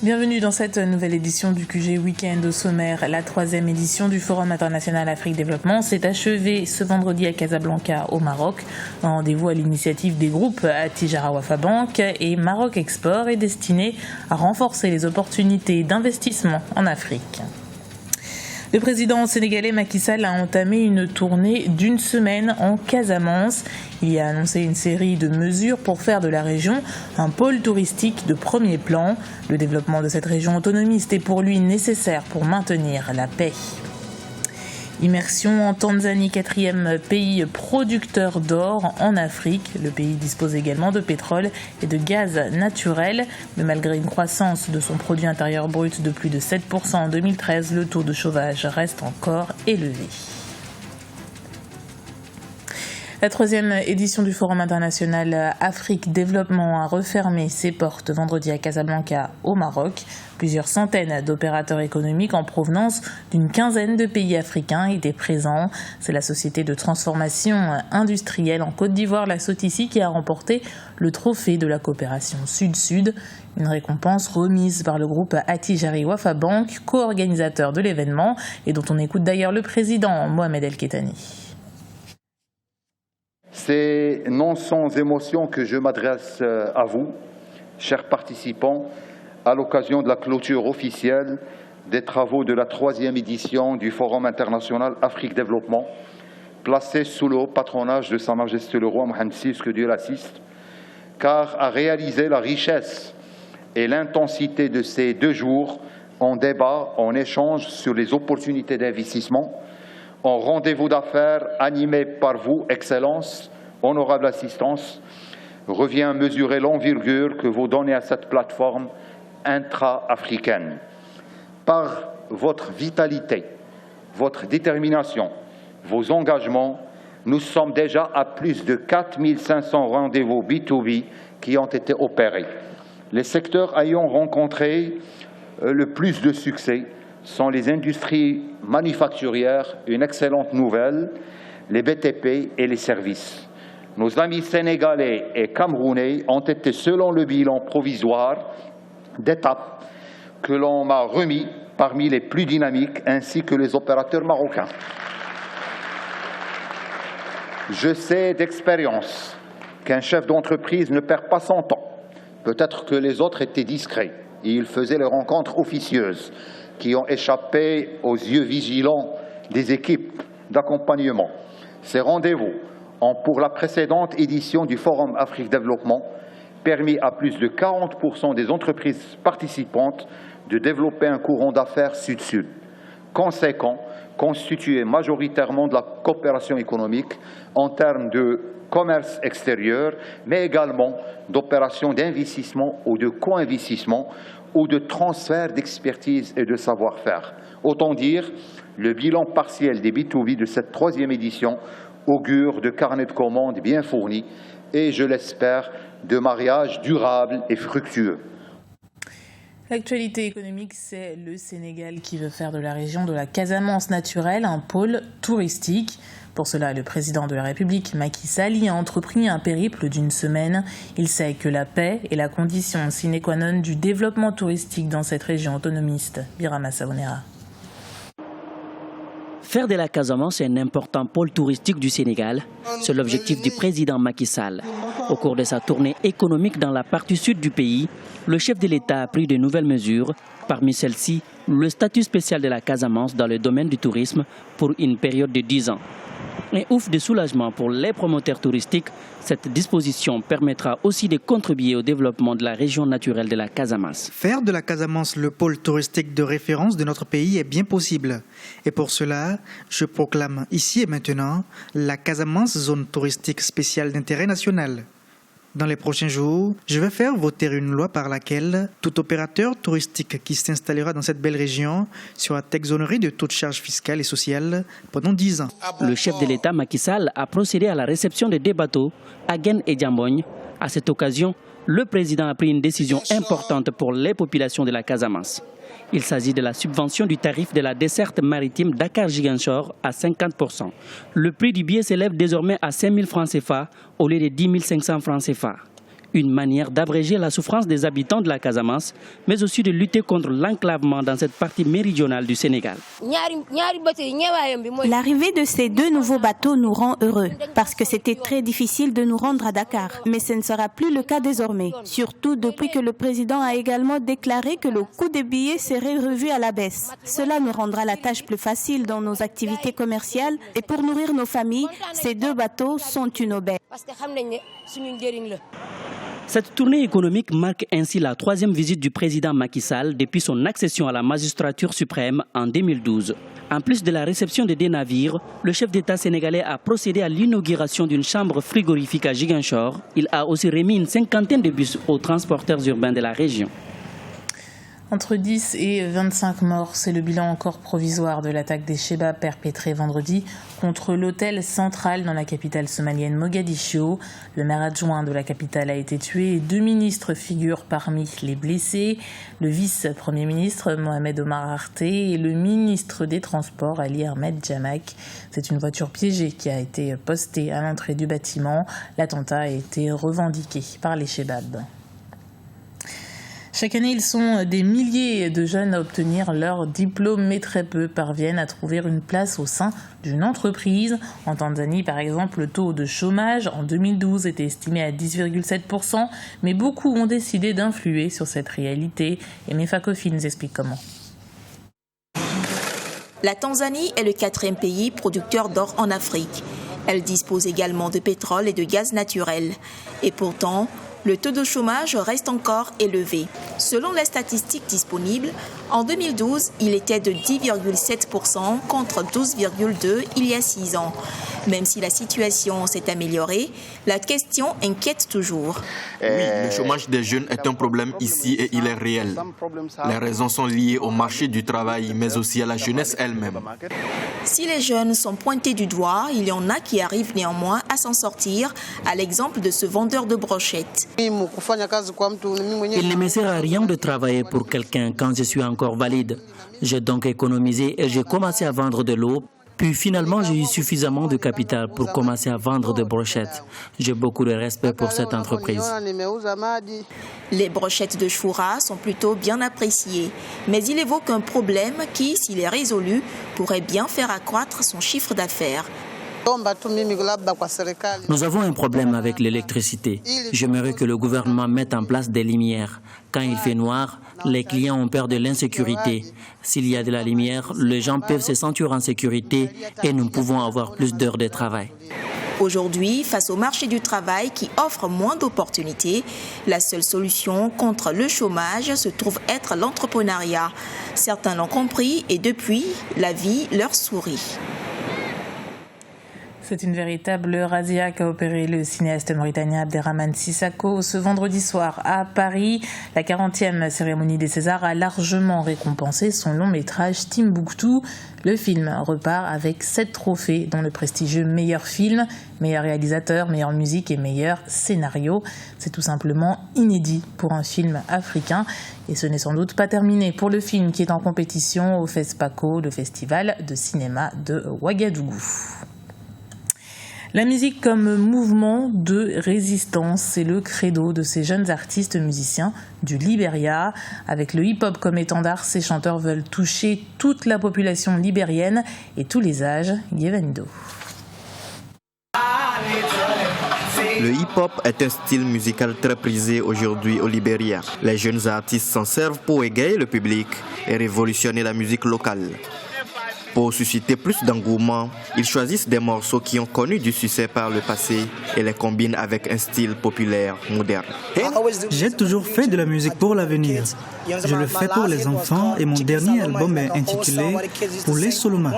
Bienvenue dans cette nouvelle édition du QG Week-end. Au sommaire, la 3e édition du Forum international Afrique Développement s'est achevée ce vendredi à Casablanca au Maroc. Un rendez-vous à l'initiative des groupes Attijara Wafa Bank et Maroc Export est destiné à renforcer les opportunités d'investissement en Afrique. Le président sénégalais Macky Sall a entamé une tournée d'une semaine en Casamance. Il y a annoncé une série de mesures pour faire de la région un pôle touristique de premier plan. Le développement de cette région autonomiste est pour lui nécessaire pour maintenir la paix. Immersion en Tanzanie, 4e pays producteur d'or en Afrique. Le pays dispose également de pétrole et de gaz naturel. Mais malgré une croissance de son produit intérieur brut de plus de 7% en 2013, le taux de chômage reste encore élevé. La 3e édition du Forum international Afrique Développement a refermé ses portes vendredi à Casablanca au Maroc. Plusieurs centaines d'opérateurs économiques en provenance d'une quinzaine de pays africains étaient présents. C'est la société de transformation industrielle en Côte d'Ivoire, la Sotici, qui a remporté le trophée de la coopération Sud-Sud. Une récompense remise par le groupe Attijari Wafa Bank, co-organisateur de l'événement, et dont on écoute d'ailleurs le président Mohamed El Kettani. C'est non sans émotion que je m'adresse à vous, chers participants, à l'occasion de la clôture officielle des travaux de la 3e édition du Forum international Afrique Développement, placé sous le haut patronage de Sa Majesté le Roi Mohammed VI, que Dieu l'assiste, car à réaliser la richesse et l'intensité de ces 2 jours en débat, en échange sur les opportunités d'investissement, en rendez-vous d'affaires animé par vous, Excellences, honorable assistance, revient mesurer l'envergure que vous donnez à cette plateforme intra-africaine. Par votre vitalité, votre détermination, vos engagements, nous sommes déjà à plus de 4500 rendez-vous B2B qui ont été opérés. Les secteurs ayant rencontré le plus de succès sont les industries manufacturières, une excellente nouvelle, les BTP et les services. Nos amis sénégalais et camerounais ont été, selon le bilan provisoire d'étape que l'on m'a remis, parmi les plus dynamiques, ainsi que les opérateurs marocains. Je sais d'expérience qu'un chef d'entreprise ne perd pas son temps. Peut-être que les autres étaient discrets et ils faisaient les rencontres officieuses qui ont échappé aux yeux vigilants des équipes d'accompagnement. Ces rendez-vous ont, pour la précédente édition du Forum Afrique Développement, permis à plus de 40% des entreprises participantes de développer un courant d'affaires sud-sud, conséquent, constitué majoritairement de la coopération économique en termes de commerce extérieur, mais également d'opérations d'investissement ou de co-investissement ou de transfert d'expertise et de savoir-faire. Autant dire, le bilan partiel des B2B de cette 3e édition augure de carnets de commandes bien fournis et, je l'espère, de mariages durables et fructueux. L'actualité économique, c'est le Sénégal qui veut faire de la région de la Casamance naturelle un pôle touristique. Pour cela, le président de la République, Macky Sall, y a entrepris un périple d'une semaine. Il sait que la paix est la condition sine qua non du développement touristique dans cette région autonomiste. Birama Saonera. Faire de la Casamance un important pôle touristique du Sénégal, c'est l'objectif du président Macky Sall. Au cours de sa tournée économique dans la partie sud du pays, le chef de l'État a pris de nouvelles mesures. Parmi celles-ci, le statut spécial de la Casamance dans le domaine du tourisme pour une période de 10 ans. Un ouf de soulagement pour les promoteurs touristiques, cette disposition permettra aussi de contribuer au développement de la région naturelle de la Casamance. Faire de la Casamance le pôle touristique de référence de notre pays est bien possible. Et pour cela, je proclame ici et maintenant la Casamance zone touristique spéciale d'intérêt national. Dans les prochains jours, je vais faire voter une loi par laquelle tout opérateur touristique qui s'installera dans cette belle région sera exonéré de toute charge fiscale et sociale pendant 10 ans. Le chef de l'État, Macky Sall, a procédé à la réception de 2 bateaux, Agen et Diambogne. À cette occasion, le président a pris une décision importante pour les populations de la Casamance. Il s'agit de la subvention du tarif de la desserte maritime Dakar-Ziguinchor à 50%. Le prix du billet s'élève désormais à 5 000 francs CFA au lieu de 10 500 francs CFA. Une manière d'abréger la souffrance des habitants de la Casamance, mais aussi de lutter contre l'enclavement dans cette partie méridionale du Sénégal. L'arrivée de ces 2 nouveaux bateaux nous rend heureux, parce que c'était très difficile de nous rendre à Dakar. Mais ce ne sera plus le cas désormais, surtout depuis que le président a également déclaré que le coût des billets serait revu à la baisse. Cela nous rendra la tâche plus facile dans nos activités commerciales et pour nourrir nos familles, ces 2 bateaux sont une aubaine. Cette tournée économique marque ainsi la 3e visite du président Macky Sall depuis son accession à la magistrature suprême en 2012. En plus de la réception de 2 navires, le chef d'État sénégalais a procédé à l'inauguration d'une chambre frigorifique à Ziguinchor. Il a aussi remis une 50aine de bus aux transporteurs urbains de la région. Entre 10 et 25 morts, c'est le bilan encore provisoire de l'attaque des Chebabs perpétrée vendredi contre l'hôtel central dans la capitale somalienne Mogadiscio. Le maire adjoint de la capitale a été tué et 2 ministres figurent parmi les blessés. Le vice-premier ministre Mohamed Omar Arté et le ministre des Transports Ali Ahmed Jamak. C'est une voiture piégée qui a été postée à l'entrée du bâtiment. L'attentat a été revendiqué par les Chebabs. Chaque année, ils sont des milliers de jeunes à obtenir leur diplôme, mais très peu parviennent à trouver une place au sein d'une entreprise. En Tanzanie, par exemple, le taux de chômage en 2012 était estimé à 10,7%, mais beaucoup ont décidé d'influer sur cette réalité. Et Mefa Kofi nous explique comment. La Tanzanie est le 4e pays producteur d'or en Afrique. Elle dispose également de pétrole et de gaz naturel. Et pourtant, le taux de chômage reste encore élevé. Selon les statistiques disponibles, en 2012, il était de 10,7% contre 12,2% il y a 6 ans. Même si la situation s'est améliorée, la question inquiète toujours. Oui, le chômage des jeunes est un problème ici et il est réel. Les raisons sont liées au marché du travail, mais aussi à la jeunesse elle-même. Si les jeunes sont pointés du doigt, il y en a qui arrivent néanmoins à s'en sortir, à l'exemple de ce vendeur de brochettes. Il ne me sert à rien de travailler pour quelqu'un quand je suis encore valide. J'ai donc économisé et j'ai commencé à vendre de l'eau. Puis finalement, j'ai eu suffisamment de capital pour commencer à vendre des brochettes. J'ai beaucoup de respect pour cette entreprise. Les brochettes de choura sont plutôt bien appréciées. Mais il évoque un problème qui, s'il est résolu, pourrait bien faire accroître son chiffre d'affaires. Nous avons un problème avec l'électricité. J'aimerais que le gouvernement mette en place des lumières. Quand il fait noir, les clients ont peur de l'insécurité. S'il y a de la lumière, les gens peuvent se sentir en sécurité et nous pouvons avoir plus d'heures de travail. Aujourd'hui, face au marché du travail qui offre moins d'opportunités, la seule solution contre le chômage se trouve être l'entrepreneuriat. Certains l'ont compris et depuis, la vie leur sourit. C'est une véritable razzia qu'a opéré le cinéaste mauritanien Abderrahmane Sissako ce vendredi soir à Paris. La 40e cérémonie des Césars a largement récompensé son long métrage Timbuktu. Le film repart avec 7 trophées, dont le prestigieux meilleur film, meilleur réalisateur, meilleure musique et meilleur scénario. C'est tout simplement inédit pour un film africain. Et ce n'est sans doute pas terminé pour le film qui est en compétition au FESPACO, le festival de cinéma de Ouagadougou. La musique comme mouvement de résistance, c'est le credo de ces jeunes artistes musiciens du Libéria. Avec le hip-hop comme étendard, ces chanteurs veulent toucher toute la population libérienne et tous les âges. Yevendo. Le hip-hop est un style musical très prisé aujourd'hui au Libéria. Les jeunes artistes s'en servent pour égayer le public et révolutionner la musique locale. Pour susciter plus d'engouement, ils choisissent des morceaux qui ont connu du succès par le passé et les combinent avec un style populaire moderne. J'ai toujours fait de la musique pour l'avenir. Je le fais pour les enfants et mon dernier album est intitulé « Pour les Soloma ».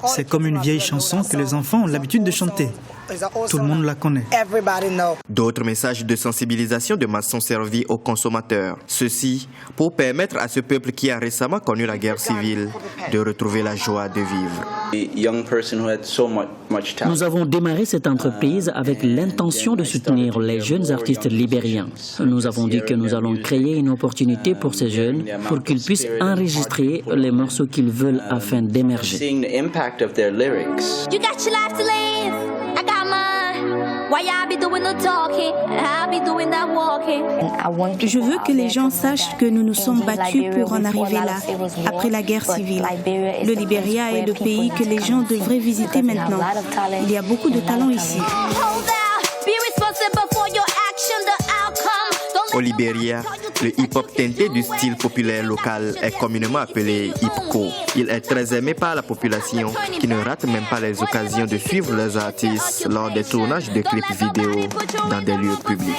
C'est comme une vieille chanson que les enfants ont l'habitude de chanter. Tout le monde la connaît. D'autres messages de sensibilisation de masse sont servis aux consommateurs. Ceci pour permettre à ce peuple qui a récemment connu la guerre civile de retrouver la joie de vivre. Nous avons démarré cette entreprise avec l'intention de soutenir les jeunes artistes libériens. Nous avons dit que nous allons créer une opportunité pour ces jeunes pour qu'ils puissent enregistrer les morceaux qu'ils veulent afin d'émerger. Je veux que les gens sachent que nous nous sommes battus pour en arriver là, après la guerre civile. Le Libéria est le pays que les gens devraient visiter maintenant. Il y a beaucoup de talent ici. Au Libéria, le hip-hop teinté du style populaire local est communément appelé hip-co. Il est très aimé par la population qui ne rate même pas les occasions de suivre leurs artistes lors des tournages de clips vidéo dans des lieux publics.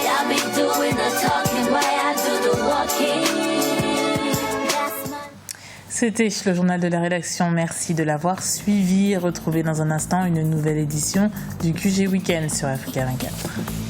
C'était le journal de la rédaction. Merci de l'avoir suivi. Retrouvez dans un instant une nouvelle édition du QG Week-end sur Africa 24.